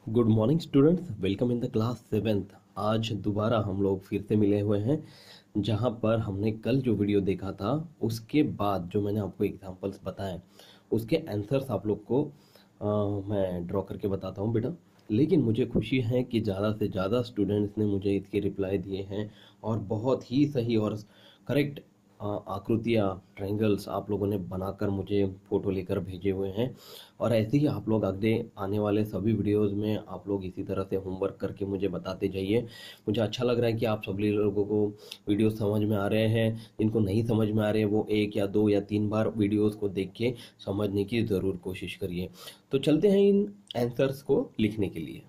Good morning students, welcome in the class seventh. आज दोबारा हम लोग फिर से मिले हुए हैं, जहां पर हमने कल जो वीडियो देखा था उसके बाद जो मैंने आपको एग्जांपल्स बताए उसके आंसर्स आप लोग को मैं ड्रॉ करके बताता हूं बेटा। लेकिन मुझे खुशी है कि ज़्यादा से ज़्यादा स्टूडेंट्स ने मुझे इसके रिप्लाई दिए हैं और बहुत ही सही और करेक्ट आकृतियाँ ट्रायंगल्स आप लोगों ने बनाकर मुझे फ़ोटो लेकर भेजे हुए हैं। और ऐसे ही आप लोग आगे आने वाले सभी वीडियोस में आप लोग इसी तरह से होमवर्क करके मुझे बताते जाइए। मुझे अच्छा लग रहा है कि आप सभी लोगों को वीडियो समझ में आ रहे हैं। जिनको नहीं समझ में आ रहे हैं वो एक या दो या तीन बार वीडियोस को देख के समझने की ज़रूर कोशिश करिए। तो चलते हैं इन आंसर्स को लिखने के लिए।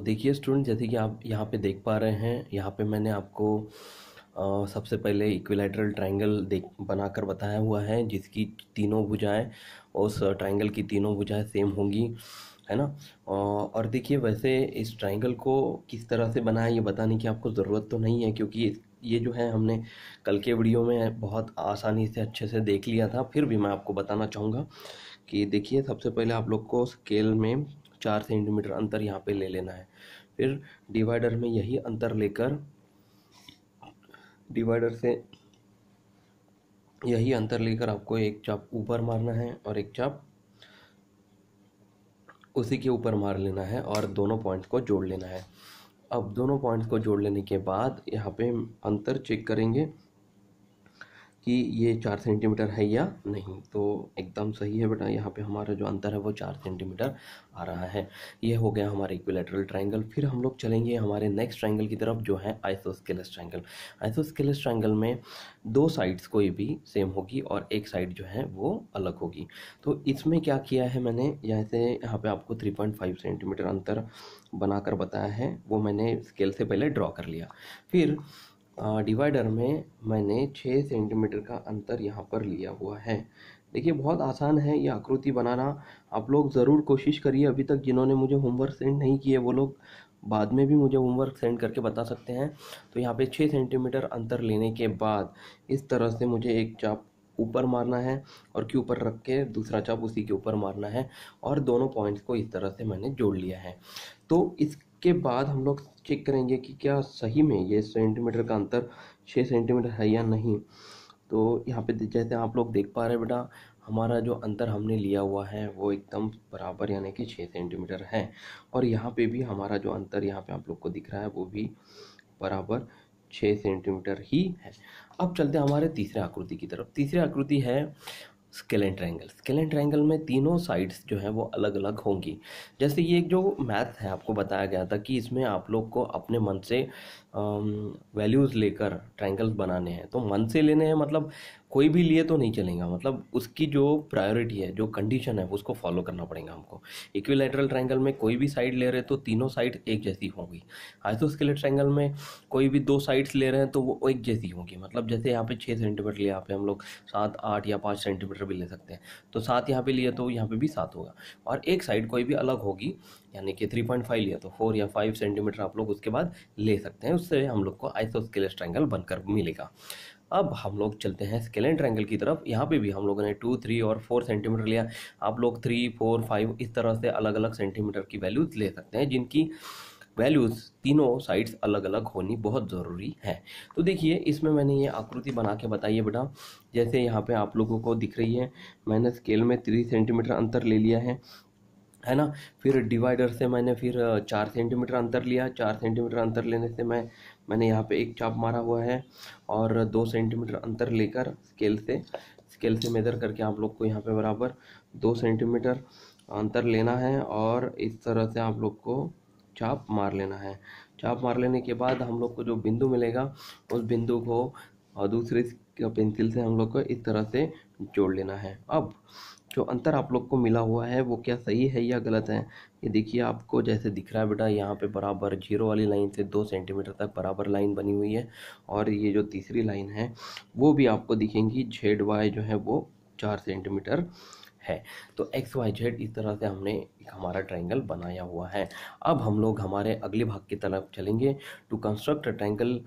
देखिए स्टूडेंट, जैसे कि आप यहाँ पे देख पा रहे हैं, यहाँ पे मैंने आपको सबसे पहले इक्विलैटरल ट्रायंगल देख बनाकर बताया हुआ है, जिसकी तीनों भुजाएं उस ट्रायंगल की तीनों भुजाएं सेम होंगी, है ना। और देखिए, वैसे इस ट्रायंगल को किस तरह से बनाया ये बताने की आपको ज़रूरत तो नहीं है, क्योंकि ये जो है हमने कल के वीडियो में बहुत आसानी से अच्छे से देख लिया था। फिर भी मैं आपको बताना चाहूँगा कि देखिए, सबसे पहले आप लोग को स्केल में 4 सेंटीमीटर अंतर यहाँ पे ले लेना है। फिर डिवाइडर में यही अंतर लेकर डिवाइडर से यही अंतर लेकर आपको एक चाप ऊपर मारना है और एक चाप उसी के ऊपर मार लेना है और दोनों पॉइंट्स को जोड़ लेना है। अब दोनों पॉइंट्स को जोड़ लेने के बाद यहाँ पे अंतर चेक करेंगे कि ये 4 सेंटीमीटर है या नहीं। तो एकदम सही है बेटा, यहाँ पे हमारा जो अंतर है वो 4 सेंटीमीटर आ रहा है। ये हो गया हमारा इक्विलैटरल ट्रायंगल। फिर हम लोग चलेंगे हमारे नेक्स्ट ट्रायंगल की तरफ, जो है आइसोस्केलेस ट्रायंगल। आइसोस्केलेस ट्रायंगल में दो साइड्स कोई भी सेम होगी और एक साइड जो है वो अलग होगी। तो इसमें क्या किया है मैंने, जैसे यहाँ पे आपको 3.5 सेंटीमीटर अंतर बनाकर बताया है, वो मैंने स्केल से पहले ड्रॉ कर लिया। फिर डिवाइडर में मैंने 6 सेंटीमीटर का अंतर यहाँ पर लिया हुआ है। देखिए, बहुत आसान है ये आकृति बनाना। आप लोग ज़रूर कोशिश करिए। अभी तक जिन्होंने मुझे होमवर्क सेंड नहीं किए वो लोग बाद में भी मुझे होमवर्क सेंड करके बता सकते हैं। तो यहाँ पे 6 सेंटीमीटर अंतर लेने के बाद इस तरह से मुझे एक चाप ऊपर मारना है और के ऊपर रख के दूसरा चाप उसी के ऊपर मारना है और दोनों पॉइंट्स को इस तरह से मैंने जोड़ लिया है। तो इसके बाद हम लोग चेक करेंगे कि क्या सही में ये सेंटीमीटर का अंतर 6 सेंटीमीटर है या नहीं। तो यहाँ पे जैसे आप लोग देख पा रहे हैं बेटा, हमारा जो अंतर हमने लिया हुआ है वो एकदम बराबर यानी कि 6 सेंटीमीटर है। और यहाँ पे भी हमारा जो अंतर यहाँ पे आप लोग को दिख रहा है वो भी बराबर 6 सेंटीमीटर ही है। अब चलते हैं हमारे तीसरे आकृति की तरफ। तीसरी आकृति है स्केलेन ट्रायंगल। स्केलेन ट्रायंगल में तीनों साइड्स जो है वो अलग अलग होंगी। जैसे ये जो मैथ है आपको बताया गया था कि इसमें आप लोग को अपने मन से वैल्यूज़ लेकर ट्रायंगल्स बनाने हैं। तो मन से लेने हैं मतलब कोई भी लिए तो नहीं चलेगा, मतलब उसकी जो प्रायोरिटी है, जो कंडीशन है, उसको फॉलो करना पड़ेगा हमको। इक्विलैटरल ट्रायंगल में कोई भी साइड ले रहे हैं तो तीनों साइड एक जैसी होंगी। आइसोस्केलेस ट्रायंगल में कोई भी दो साइड्स ले रहे हैं तो वो एक जैसी होंगी। मतलब जैसे यहाँ पे 6 सेंटीमीटर लिया, यहाँ पे हम लोग 7, 8 या 5 सेंटीमीटर भी ले सकते हैं। तो 7 यहाँ पे लिए तो यहाँ पे भी 7 होगा। और एक साइड कोई भी अलग होगी, यानी कि 3.5 लिया तो 4 या 5 सेंटीमीटर आप लोग उसके बाद ले सकते हैं। उससे हम लोग को आइसोस्केलेस ट्रायंगल बनकर मिलेगा। अब हम लोग चलते हैं स्केलेन ट्रायंगल की तरफ। यहाँ पे भी हम लोगों ने 2, 3 और 4 सेंटीमीटर लिया। आप लोग 3, 4, 5 इस तरह से अलग अलग सेंटीमीटर की वैल्यूज ले सकते हैं, जिनकी वैल्यूज़ तीनों साइड्स अलग अलग होनी बहुत ज़रूरी है। तो देखिए, इसमें मैंने ये आकृति बना के बताई है बेटा। जैसे यहाँ पे आप लोगों को दिख रही है, मैंने स्केल में 3 सेंटीमीटर अंतर ले लिया है ना। फिर डिवाइडर से मैंने फिर 4 सेंटीमीटर अंतर लिया। 4 सेंटीमीटर अंतर लेने से मैंने यहाँ पे एक चाप मारा हुआ है और 2 सेंटीमीटर अंतर लेकर स्केल से मेजर करके आप लोग को यहाँ पे बराबर 2 सेंटीमीटर अंतर लेना है और इस तरह से आप लोग को चाप मार लेना है। चाप मार लेने के बाद हम लोग को जो बिंदु मिलेगा उस बिंदु को और दूसरी पेंसिल से हम लोग को इस तरह से जोड़ लेना है। अब जो अंतर आप लोग को मिला हुआ है वो क्या सही है या गलत है, ये देखिए। आपको जैसे दिख रहा है बेटा, यहाँ पे बराबर 0 वाली लाइन से 2 सेंटीमीटर तक बराबर लाइन बनी हुई है और ये जो तीसरी लाइन है वो भी आपको दिखेंगी। ZY जो है वो 4 सेंटीमीटर है। तो XYZ इस तरह से हमने एक हमारा ट्रायंगल बनाया हुआ है। अब हम लोग हमारे अगले भाग की तरफ चलेंगे। To construct a triangle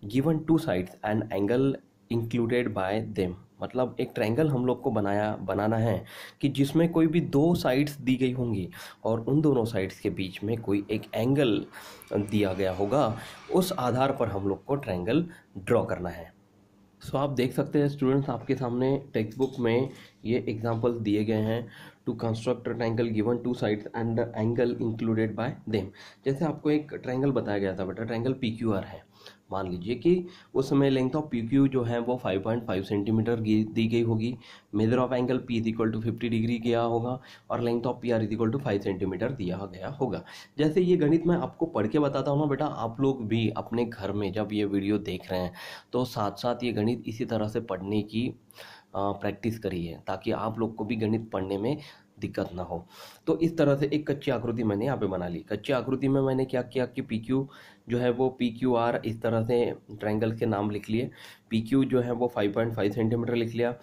given two sides and angle included by them. मतलब एक ट्रायंगल हम लोग को बनाना है कि जिसमें कोई भी दो साइड्स दी गई होंगी और उन दोनों साइड्स के बीच में कोई एक एंगल दिया गया होगा, उस आधार पर हम लोग को ट्रायंगल ड्रॉ करना है। सो आप देख सकते हैं स्टूडेंट्स, आपके सामने टेक्स्ट बुक में ये एग्जांपल्स दिए गए हैं। To construct a triangle given two sides and the angle included by them. जैसे आपको एक ट्रायंगल बताया गया था बेटा, ट्रायंगल PQR है। मान लीजिए कि उस समय लेंथ ऑफ PQ जो है वो 5.5 सेंटीमीटर दी गई होगी। Measure of angle P is equal to 50 degree किया होगा और length of PR is equal to 5 centimetre दिया गया होगा। जैसे ये गणित मैं आपको पढ़ के बताता हूँ ना बेटा, आप लोग भी अपने घर में जब ये वीडियो देख रहे हैं तो साथ साथ ये गणित इसी तरह से पढ़ने की प्रैक्टिस करिए, ताकि आप लोग को भी गणित पढ़ने में दिक्कत ना हो। तो इस तरह से एक कच्ची आकृति मैंने यहाँ पे बना ली। कच्ची आकृति में मैंने क्या किया कि PQ जो है वो PQR इस तरह से ट्रायंगल के नाम लिख लिए। PQ जो है वो 5.5 सेंटीमीटर लिख लिया,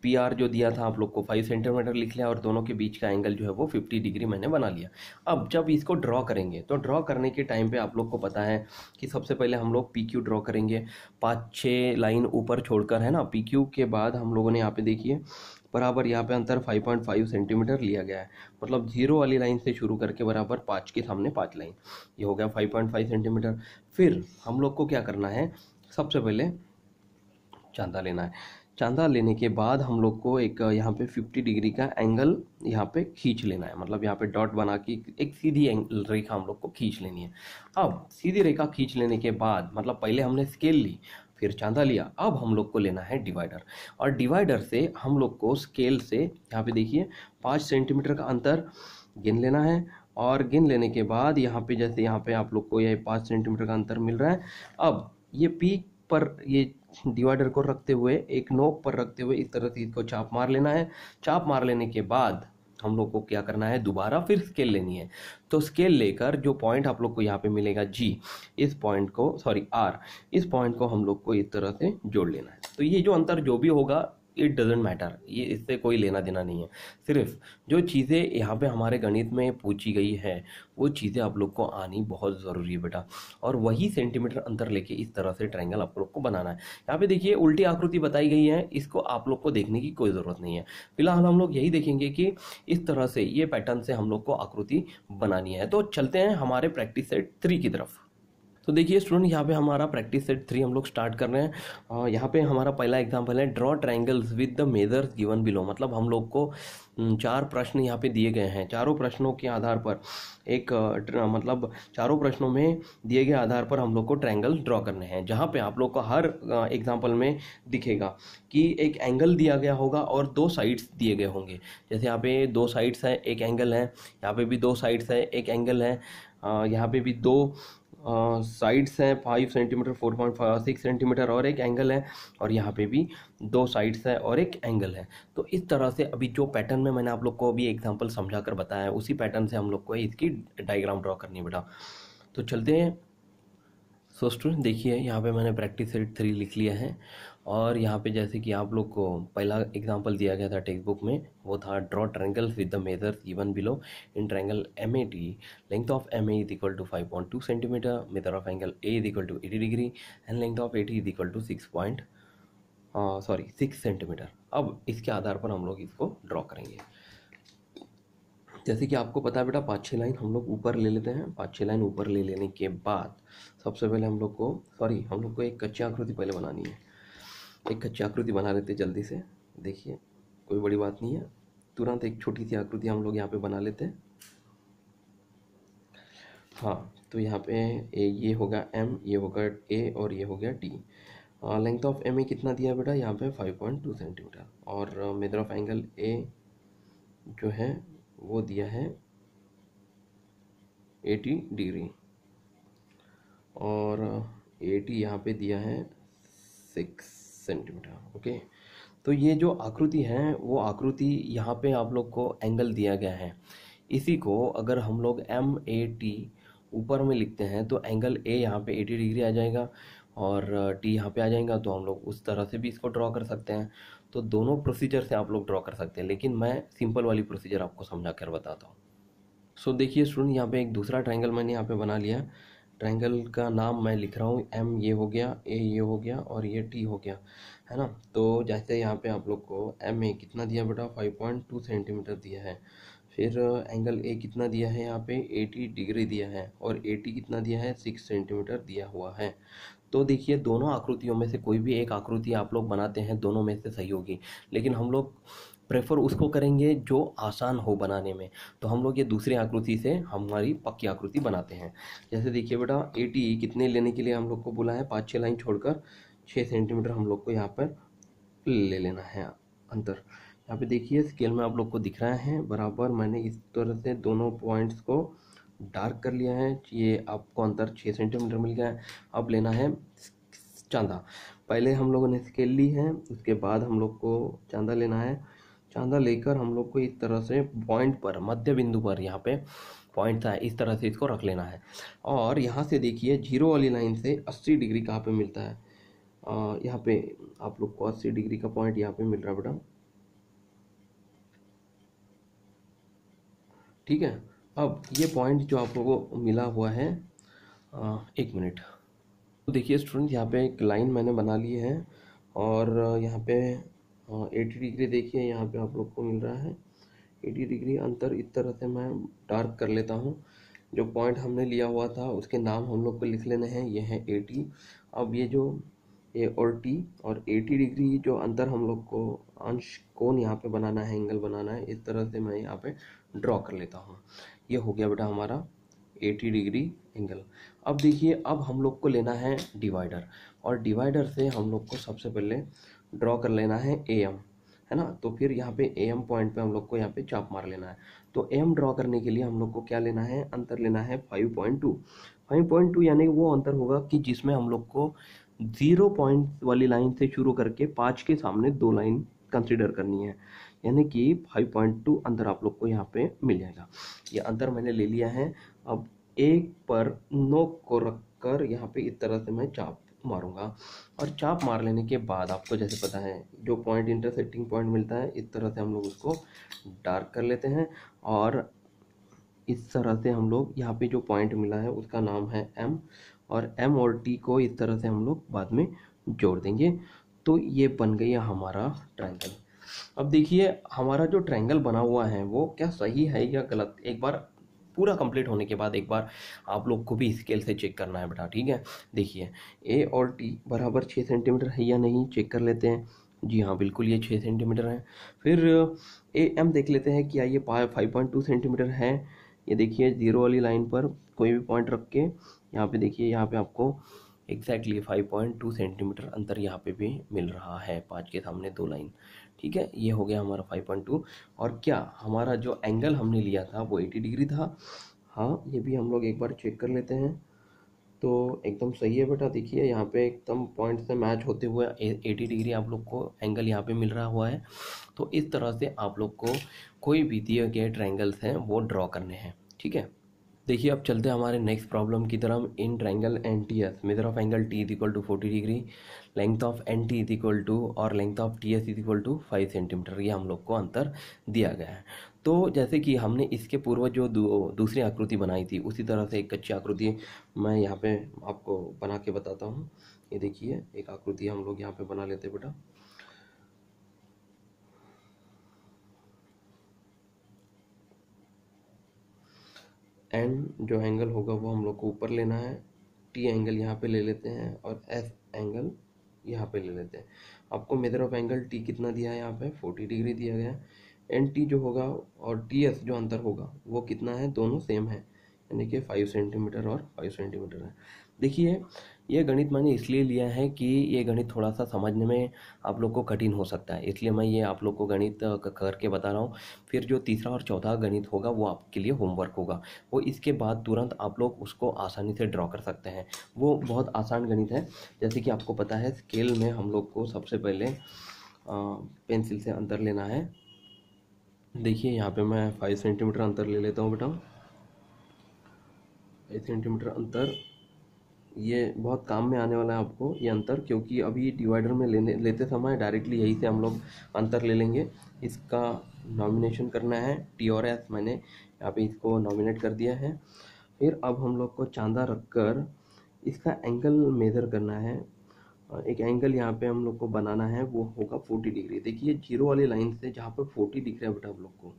PR जो दिया था आप लोग को 5 सेंटीमीटर लिख लिया और दोनों के बीच का एंगल जो है वो 50 डिग्री मैंने बना लिया। अब जब इसको ड्रॉ करेंगे तो ड्रॉ करने के टाइम पे आप लोग को पता है कि सबसे पहले हम लोग PQ ड्रॉ करेंगे 5-6 लाइन ऊपर छोड़कर, है ना। PQ के बाद हम लोगों ने यहाँ पे देखिए बराबर यहाँ पे अंतर 5.5 सेंटीमीटर लिया गया है, मतलब 0 वाली लाइन से शुरू करके बराबर 5 के सामने 5 लाइन, ये हो गया 5.5 सेंटीमीटर। फिर हम लोग को क्या करना है, सबसे पहले चांदा लेना है। चांदा लेने के बाद हम लोग को एक यहाँ पे 50 डिग्री का एंगल यहाँ पे खींच लेना है, मतलब यहाँ पे डॉट बना के एक सीधी रेखा हम लोग को खींच लेनी है। अब सीधी रेखा खींच लेने के बाद, मतलब पहले हमने स्केल ली फिर चांदा लिया, अब हम लोग को लेना है डिवाइडर, और डिवाइडर से हम लोग को स्केल से यहाँ पे देखिए 5 सेंटीमीटर का अंतर गिन लेना है। और गिन लेने के बाद यहाँ पे जैसे यहाँ पे आप लोग को ये 5 सेंटीमीटर का अंतर मिल रहा है। अब ये पी पर ये डिवाइडर को रखते हुए, एक नोक पर रखते हुए इस तरह से इसको चाप मार लेना है। चाप मार लेने के बाद हम लोग को क्या करना है, दोबारा फिर स्केल लेनी है। तो स्केल लेकर जो पॉइंट आप लोग को यहाँ पे मिलेगा G, इस पॉइंट को R, इस पॉइंट को हम लोग को इस तरह से जोड़ लेना है। तो ये जो अंतर जो भी होगा इट डजेंट मैटर, ये इससे कोई लेना देना नहीं है। सिर्फ जो चीज़ें यहाँ पे हमारे गणित में पूछी गई है वो चीज़ें आप लोग को आनी बहुत ज़रूरी है बेटा, और वही सेंटीमीटर अंतर लेके इस तरह से ट्रायंगल आप लोग को बनाना है। यहाँ पे देखिए उल्टी आकृति बताई गई है, इसको आप लोग को देखने की कोई ज़रूरत नहीं है। फिलहाल हम लोग यही देखेंगे कि इस तरह से ये पैटर्न से हम लोग को आकृति बनानी है। तो चलते हैं हमारे प्रैक्टिस सेट 3 की तरफ। तो देखिए स्टूडेंट, यहाँ पे हमारा प्रैक्टिस सेट 3 हम लोग स्टार्ट कर रहे हैं। और यहाँ पे हमारा पहला एग्जांपल है, draw triangles with the measures given below. मतलब हम लोग को 4 प्रश्न यहाँ पे दिए गए हैं। चारों प्रश्नों के आधार पर मतलब चारों प्रश्नों में दिए गए आधार पर हम लोग को ट्रायंगल ड्रॉ करने हैं, जहाँ पे आप लोग को हर एग्जाम्पल में दिखेगा कि एक एंगल दिया गया होगा और 2 साइड्स दिए गए होंगे। जैसे यहाँ पे 2 साइड्स है, एक एंगल है, यहाँ पे भी 2 साइड्स है, एक एंगल है, यहाँ पे भी 2 साइड्स हैं 5 सेंटीमीटर 4.6 सेंटीमीटर और एक एंगल है, और यहाँ पे भी 2 साइड्स है और एक एंगल है। तो इस तरह से अभी जो पैटर्न में मैंने आप लोग को अभी एग्जांपल समझा कर बताया है, उसी पैटर्न से हम लोग को इसकी डायग्राम ड्रॉ करनी है बेटा। तो चलते हैं। सो स्टूडेंट देखिए, यहाँ पे मैंने प्रैक्टिस सेट 3 लिख लिया है, और यहाँ पे जैसे कि आप लोग को पहला एग्जांपल दिया गया था टेक्स्ट बुक में, वो था draw triangles with the measures given below in triangle MAT, length of MA is equal to 5.2 centimetre, measure of angle A is equal to 80 degree and length of AT is equal to 6 centimetre. अब इसके आधार पर हम लोग इसको draw करेंगे। जैसे कि आपको पता है बेटा, 5-6 लाइन हम लोग ऊपर ले लेते हैं। 5-6 लाइन ऊपर ले लेने के बाद सबसे पहले हम लोग को एक कच्ची आकृति पहले बनानी है। एक कच्ची आकृति बना लेते जल्दी से। देखिए कोई बड़ी बात नहीं है, तुरंत एक छोटी सी आकृति हम लोग यहाँ पे बना लेते हैं। हाँ, तो यहाँ पे ये होगा M, ये होगा A और ये हो गया D। लेंथ ऑफ MA कितना दिया बेटा, यहाँ पे 5.2 सेंटीमीटर, और मेजर ऑफ एंगल A जो है वो दिया है 80 डिग्री, और AT यहाँ पे दिया है 6 सेंटीमीटर। ओके, तो ये जो आकृति है वो आकृति यहाँ पे आप लोग को एंगल दिया गया है। इसी को अगर हम लोग MAT ऊपर में लिखते हैं तो एंगल A यहाँ पे 80 डिग्री आ जाएगा और T यहाँ पे आ जाएगा। तो हम लोग उस तरह से भी इसको ड्रॉ कर सकते हैं। तो दोनों प्रोसीजर से आप लोग ड्रॉ कर सकते हैं, लेकिन मैं सिंपल वाली प्रोसीजर आपको समझा कर बताता हूँ। सो देखिए स्टूडेंट, यहाँ पे एक दूसरा ट्रायंगल मैंने यहाँ पे बना लिया। ट्रायंगल का नाम मैं लिख रहा हूँ, एम ये हो गया, ए ये हो गया और ये टी हो गया, है ना। तो जैसे यहाँ पे आप लोग को एम ए कितना दिया बेटा, 5.2 सेंटीमीटर दिया है। फिर एंगल ए कितना दिया है, यहाँ पे 80 डिग्री दिया है, और ए टी कितना दिया है, 6 सेंटीमीटर दिया हुआ है। तो देखिए दोनों आकृतियों में से कोई भी एक आकृति आप लोग बनाते हैं, दोनों में से सही होगी, लेकिन हम लोग प्रेफर उसको करेंगे जो आसान हो बनाने में। तो हम लोग ये दूसरी आकृति से हमारी पक्की आकृति बनाते हैं। जैसे देखिए बेटा, ए टी कितने लेने के लिए हम लोग को बोला है, 5-6 लाइन छोड़कर 6 सेंटीमीटर हम लोग को यहाँ पर ले लेना है अंतर। यहाँ पे देखिए स्केल में आप लोग को दिख रहा है बराबर, मैंने इस तरह से दोनों पॉइंट्स को डार्क कर लिया है। ये आपको अंतर 6 सेंटीमीटर मिल गया है। अब लेना है चांदा। पहले हम लोगों ने स्केल ली है, उसके बाद हम लोग को चांदा लेना है। चांदा लेकर हम लोग को इस तरह से पॉइंट पर, मध्य बिंदु पर, यहाँ पे पॉइंट था, इस तरह से इसको रख लेना है। और यहाँ से देखिए जीरो वाली लाइन से 80 डिग्री कहाँ पे मिलता है, यहाँ पे आप लोग को 80 डिग्री का पॉइंट यहाँ पे मिल रहा है बेटा, ठीक है। अब ये पॉइंट जो आप लोगों को मिला हुआ है, 1 मिनट। तो देखिए स्टूडेंट, यहाँ पे एक लाइन मैंने बना ली है, और यहाँ पे 80 डिग्री देखिए यहाँ पे आप लोग को मिल रहा है 80 डिग्री अंतर। इस तरह से मैं डार्क कर लेता हूँ। जो पॉइंट हमने लिया हुआ था उसके नाम हम लोग को लिख लेने हैं, ये है 80। अब ये जो ए और टी और 80 डिग्री जो अंतर हम लोग को अंश कोण यहाँ पे बनाना है, एंगल बनाना है, इस तरह से मैं यहाँ पे ड्रॉ कर लेता हूँ। ये हो गया बेटा हमारा 80 डिग्री एंगल। अब देखिए, अब हम लोग को लेना है डिवाइडर, और डिवाइडर से हम लोग को सबसे पहले ड्रॉ कर लेना है ए एम, है ना। तो फिर यहाँ पे ए एम पॉइंट पे हम लोग को यहाँ पे चाप मार लेना है। तो ए एम ड्रॉ करने के लिए हम लोग को क्या लेना है, अंतर लेना है 5.2। 5.2 यानी वो अंतर होगा कि जिसमें हम लोग को 0 पॉइंट वाली लाइन से शुरू करके 5 के सामने 2 लाइन कंसिडर करनी है, यानी कि 5.2 अंतर आप लोग को यहाँ पे मिल जाएगा। ये अंतर मैंने ले लिया है। अब एक पर नोक को रखकर यहाँ पे इस तरह से मैं चाप मारूंगा, और चाप मार लेने के बाद आपको जैसे पता है जो पॉइंट इंटरसेक्टिंग पॉइंट मिलता है, इस तरह से हम लोग उसको डार्क कर लेते हैं। और इस तरह से हम लोग यहाँ पे जो पॉइंट मिला है उसका नाम है एम, और एम और टी को इस तरह से हम लोग बाद में जोड़ देंगे। तो ये बन गया हमारा ट्रायंगल। अब देखिए हमारा जो ट्रायंगल बना हुआ है वो क्या सही है या गलत, एक बार पूरा कंप्लीट होने के बाद एक बार आप लोग को भी स्केल से चेक करना है बेटा, ठीक है। देखिए ए और टी बराबर 6 सेंटीमीटर है या नहीं, चेक कर लेते हैं। जी हाँ, बिल्कुल ये 6 सेंटीमीटर है। फिर ए एम देख लेते हैं क्या ये 5.2 सेंटीमीटर है। ये देखिए जीरो वाली लाइन पर कोई भी पॉइंट रख के यहाँ पे देखिए, यहाँ पे आपको एग्जैक्टली 5.2 सेंटीमीटर अंतर यहाँ पे भी मिल रहा है, 5 के सामने 2 लाइन, ठीक है। ये हो गया हमारा 5.2। और क्या हमारा जो एंगल हमने लिया था वो 80 डिग्री था। हाँ, ये भी हम लोग एक बार चेक कर लेते हैं। तो एकदम सही है बेटा, देखिए यहाँ पे एकदम पॉइंट से मैच होते हुए 80 डिग्री आप लोग को एंगल यहाँ पे मिल रहा हुआ है। तो इस तरह से आप लोग को कोई भी दिए गए ट्रायंगल्स हैं वो ड्रॉ करने हैं, ठीक है। देखिए अब चलते हैं हमारे नेक्स्ट प्रॉब्लम की तरफ। In triangle N T S, measure of angle T is equal to 40 degree, length of N T is equal to, और length of T S is equal to 5 centimetre. ये हम लोग को अंतर दिया गया है। तो जैसे कि हमने इसके पूर्व जो दूसरी आकृति बनाई थी, उसी तरह से एक कच्ची आकृति मैं यहाँ पे आपको बना के बताता हूँ। ये देखिए एक आकृति हम लोग यहाँ पे बना लेते बेटा। एन जो एंगल होगा वो हम लोग को ऊपर लेना है, टी एंगल यहाँ पे ले लेते हैं, और एस एंगल यहाँ पे ले लेते हैं। आपको मेजर ऑफ एंगल टी कितना दिया है, यहाँ पे 40 डिग्री दिया गया है। एन टी जो होगा और टी एस जो अंतर होगा वो कितना है, दोनों सेम है, यानी कि 5 सेंटीमीटर और 5 सेंटीमीटर है। देखिए ये गणित मैंने इसलिए लिया है कि ये गणित थोड़ा सा समझने में आप लोग को कठिन हो सकता है, इसलिए मैं ये आप लोग को गणित करके बता रहा हूँ। फिर जो तीसरा और चौथा गणित होगा वो आपके लिए होमवर्क होगा, वो इसके बाद तुरंत आप लोग उसको आसानी से ड्रॉ कर सकते हैं। वो बहुत आसान गणित है। जैसे कि आपको पता है स्केल में हम लोग को सबसे पहले पेंसिल से अंतर लेना है। देखिए यहाँ पे मैं 5 सेंटीमीटर अंतर ले लेता हूँ बेटा, 5 सेंटीमीटर अंतर। ये बहुत काम में आने वाला है आपको ये अंतर, क्योंकि अभी डिवाइडर में लेते समय डायरेक्टली यही से हम लोग अंतर ले लेंगे। इसका नॉमिनेशन करना है टी और एस, मैंने यहाँ पे इसको नॉमिनेट कर दिया है। फिर अब हम लोग को चांदा रखकर इसका एंगल मेज़र करना है। एक एंगल यहाँ पे हम लोग को बनाना है, वो होगा 40 डिग्री। देखिए जीरो वाली लाइन से जहाँ पर 40 दिख रहा है बेटा आप लोग को,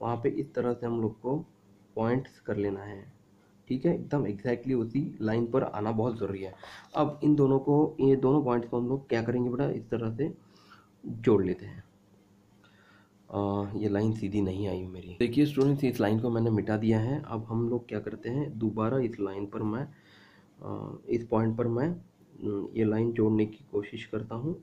वहाँ पे इस तरह से हम लोग को पॉइंट्स कर लेना है। ठीक है, एकदम एग्जैक्टली उसी लाइन पर आना बहुत ज़रूरी है। अब इन दोनों को, ये दोनों पॉइंट्स को हम लोग क्या करेंगे बेटा, इस तरह से जोड़ लेते हैं। ये लाइन सीधी नहीं आई मेरी। देखिए स्टूडेंट्स, इस लाइन को मैंने मिटा दिया है। अब हम लोग क्या करते हैं, दोबारा इस लाइन पर मैं इस पॉइंट पर मैं ये लाइन जोड़ने की कोशिश करता हूँ।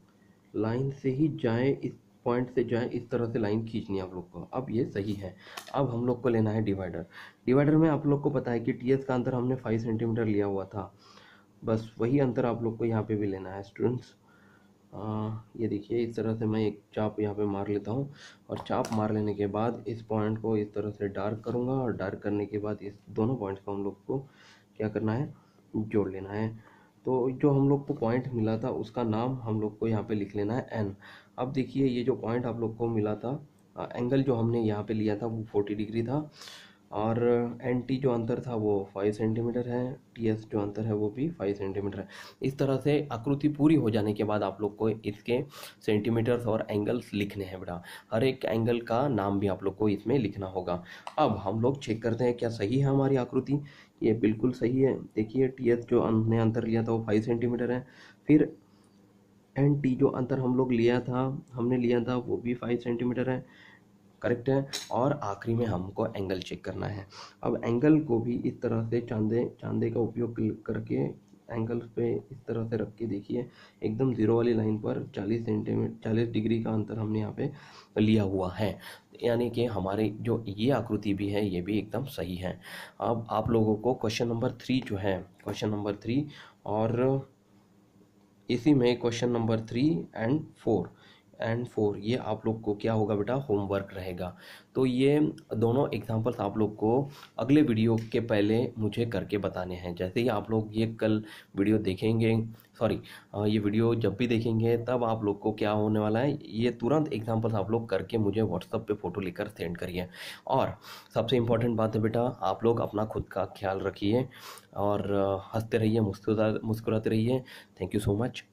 लाइन से ही जाए, इस पॉइंट से जाए, इस तरह से लाइन खींचनी है आप लोग को। अब ये सही है। अब हम लोग को लेना है डिवाइडर। डिवाइडर में आप लोग को पता है कि टीएस का अंतर हमने 5 सेंटीमीटर लिया हुआ था, बस वही अंतर आप लोग को यहाँ पे भी लेना है स्टूडेंट्स। ये देखिए इस तरह से मैं एक चाप यहाँ पे मार लेता हूँ, और चाप मार लेने के बाद इस पॉइंट को इस तरह से डार्क करूँगा, और डार्क करने के बाद इस दोनों पॉइंट्स को हम लोग को क्या करना है, जोड़ लेना है। तो जो हम लोग को पॉइंट मिला था उसका नाम हम लोग को यहाँ पे लिख लेना है एन। अब देखिए ये जो पॉइंट आप लोग को मिला था, एंगल जो हमने यहाँ पे लिया था वो 40 डिग्री था, और एन टी जो अंतर था वो 5 सेंटीमीटर है, टी एस जो अंतर है वो भी 5 सेंटीमीटर है। इस तरह से आकृति पूरी हो जाने के बाद आप लोग को इसके सेंटीमीटर्स और एंगल्स लिखने हैं बेटा। हर एक एंगल का नाम भी आप लोग को इसमें लिखना होगा। अब हम लोग चेक करते हैं क्या सही है हमारी आकृति। ये बिल्कुल सही है। देखिए टी एस जो हमने अंतर लिया था वो 5 सेंटीमीटर है, फिर एन टी जो अंतर हमने लिया था वो भी 5 सेंटीमीटर है, करेक्ट है। और आखिरी में हमको एंगल चेक करना है। अब एंगल को भी इस तरह से चांदे का उपयोग करके एंगल पे इस तरह से रख के देखिए, एकदम जीरो वाली लाइन पर 40 डिग्री का अंतर हमने यहाँ पे लिया हुआ है, यानी कि हमारी जो ये आकृति भी है ये भी एकदम सही है। अब आप लोगों को क्वेश्चन नंबर 3 जो है, क्वेश्चन नंबर 3 और इसी में क्वेश्चन नंबर 3 एंड 4 ये आप लोग को क्या होगा बेटा, होमवर्क रहेगा। तो ये दोनों एग्जांपल्स आप लोग को अगले वीडियो के पहले मुझे करके बताने हैं। जैसे ही आप लोग ये कल वीडियो देखेंगे, ये वीडियो जब भी देखेंगे तब आप लोग को क्या होने वाला है, ये तुरंत एग्जांपल्स आप लोग करके मुझे व्हाट्सएप पे फ़ोटो लेकर सेंड करिए। और सबसे इम्पोर्टेंट बात है बेटा, आप लोग अपना खुद का ख्याल रखिए और हंसते रहिए, मुस्कुराते रहिए। Thank you so much.